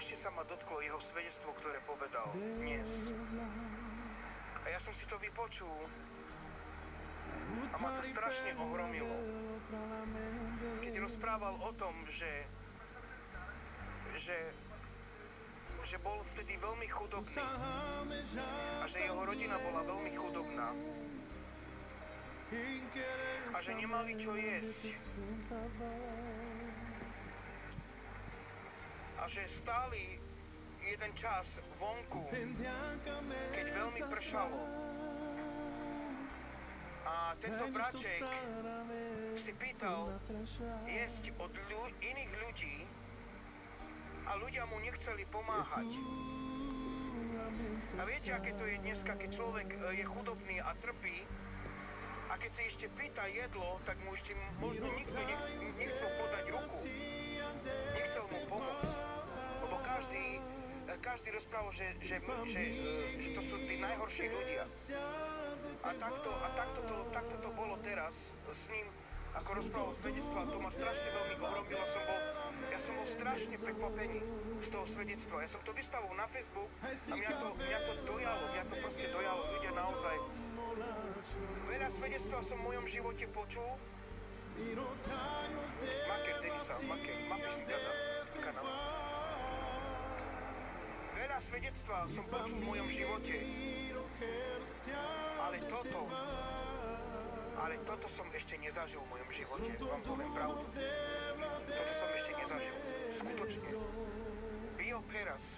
Strašne sa ma dotklo jeho svedectvo, ktoré povedal dnes. A ja som si to vypočul a ma to strašne ohromilo. Keď rozprával o tom, že bol vtedy veľmi chudobný a že jeho rodina bola veľmi chudobná a že nemali čo jesť a že stáli jeden čas vonku, keď veľmi pršalo. A tento braček si pýtal jesť od iných ľudí a ľudia mu nechceli pomáhať. A viete, aké to je dneska, keď človek je chudobný a trpí a keď si ešte pýta jedlo, tak mu ešte možno nikto nechcel podať ruku. Nechcel mu pomôcť. Lebo každý rozprával, že to sú tí najhorší ľudia. A takto to bolo teraz s ním, ako rozprával svedectva. To ma strašne veľmi ohromilo. Ja som bol strašne prekvapený z toho svedectva. Ja som to vystavil na Facebook a mňa to proste dojalo. Ľudia naozaj. Veľa svedectva som v mojom živote počul. Maker Denisa, kanál. Veľa svedectva som počul v mojom živote. Ale toto som ešte nezažil v mojom živote. Vám poviem pravdu. Toto som ešte nezažil. Skutočne. Bio Peras.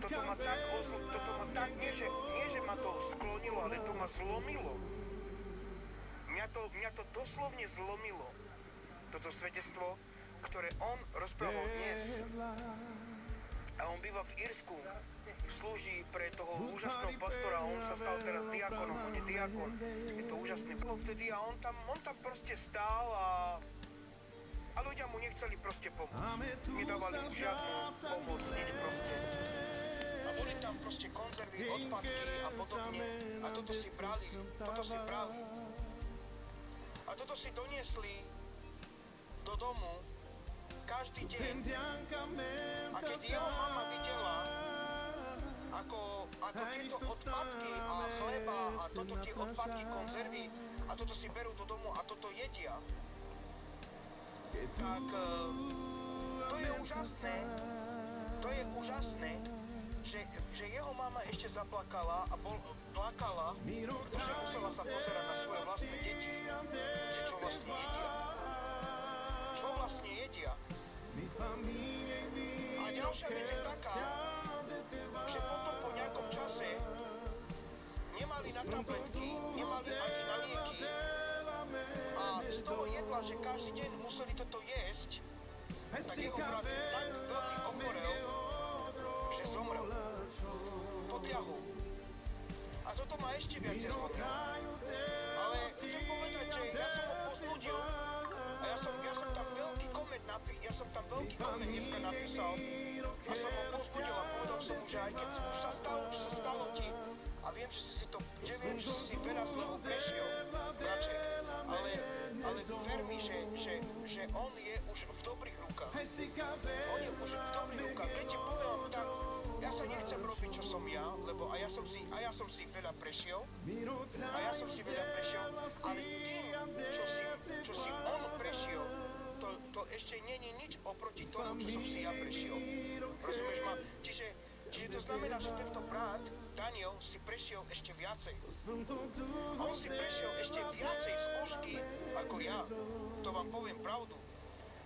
Toto ma tak, nie že ma to sklonilo, ale to ma zlomilo. Mňa to doslovne zlomilo. Toto svedectvo, ktoré on rozprával dnes. A on býva v Írsku, slúži pre toho úžasného pastora a on sa stal teraz diakonom, on je diakon, je to úžasný. Vtedy a on tam proste stál a ľudia mu nechceli proste pomôcť. Nedávali mu žiadnu pomoc, nič proste. A boli tam proste konzervy, odpadky a podobne. A toto si brali. A toto si doniesli do domu každý deň. A keď jeho mama videla, ako tieto odpadky a chleba a tie odpadky, konzervy a toto si berú do domu a toto jedia, tak to je úžasné, že jeho mama ešte zaplakala a plakala, pretože musela sa pozerať na svoje vlastné deti, že čo vlastne jedia. A ďalšia vec je taká, že potom po nejakom čase nemali na tabletky, nemali ani na lieky a z toho jedla, že každý deň museli toto jesť, tak jeho brat tak veľmi ochorel, že zomrel. Podľahol. A toto ma ešte viac zlomilo. Ale chcem povedať, že ja som ho povzbudil a ja som tam veľký koment dneska napísal a som ho povzbudil a povedal som mu, že aj keď už sa stalo, čo sa stalo ti a viem, že si veľa zlého prešiel, braček, ale ver mi, že on je už v dobrých rukách. Keď ti poviem tak, ja sa nechcem robiť, čo som ja, lebo a ja som si veľa prešiel, ale tým, čo si on prešiel, to ešte nie je nič oproti tomu, čo som si ja prešiel. Rozumieš ma? Čiže to znamená, že tento brat, Daniel, si prešiel ešte viacej. On si prešiel ešte viacej skúšky ako ja. To vám poviem pravdu.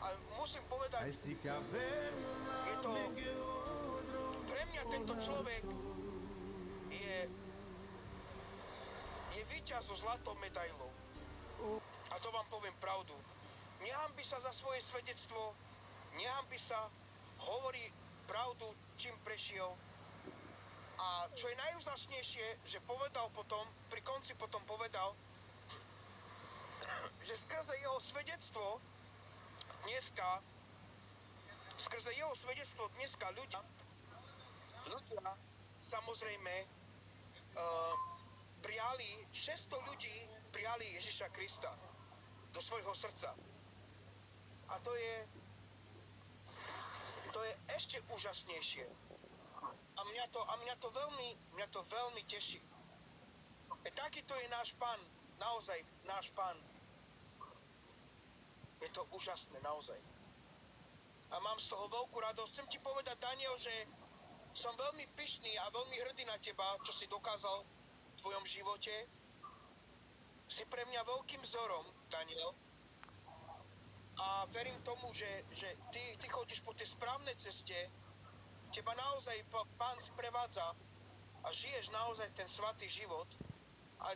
A musím povedať, je to... Pre mňa tento človek je víťaz so zlatou medailou. A to vám poviem pravdu. Nehanbí sa za svoje svedectvo, nehanbí sa, hovorí pravdu, čím prešiel. A čo je najúžasnejšie, že povedal potom, pri konci potom povedal, že skrze jeho svedectvo dneska ľudia samozrejme prijali, 600 ľudí prijali Ježiša Krista do svojho srdca. A to je ešte ešte úžasnejšie. A mňa to veľmi teší. Takýto je náš Pán, naozaj náš Pán. Je to úžasné, naozaj. A mám z toho veľkú radosť. Chcem ti povedať, Daniel, že som veľmi pyšný a veľmi hrdý na teba, čo si dokázal v tvojom živote. Si pre mňa veľkým vzorom, Daniel. A verím tomu, že ty chodíš po tej správnej ceste, teba naozaj Pán sprevádza a žiješ naozaj ten svätý život. A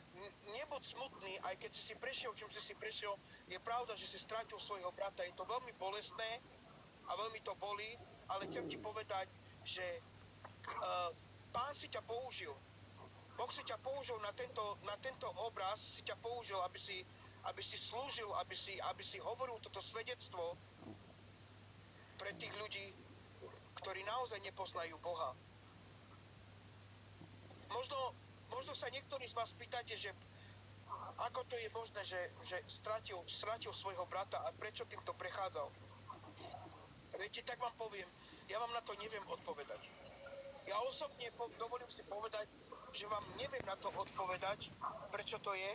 nebuď smutný, aj keď si prešiel, čím si prešiel, je pravda, že si strátil svojho brata. Je to veľmi bolestné a veľmi to bolí, ale chcem ti povedať, že Pán si ťa použil. Boh si ťa použil na tento obraz, si ťa použil, aby si slúžil, aby si hovoril toto svedectvo pre tých ľudí, ktorí naozaj nepoznajú Boha. Možno sa niektorí z vás pýtate, že ako to je možné, že stratil svojho brata a prečo týmto prechádzal. Viete, tak vám poviem, ja vám na to neviem odpovedať. Ja osobne dovolím si povedať, že vám neviem na to odpovedať, prečo to je.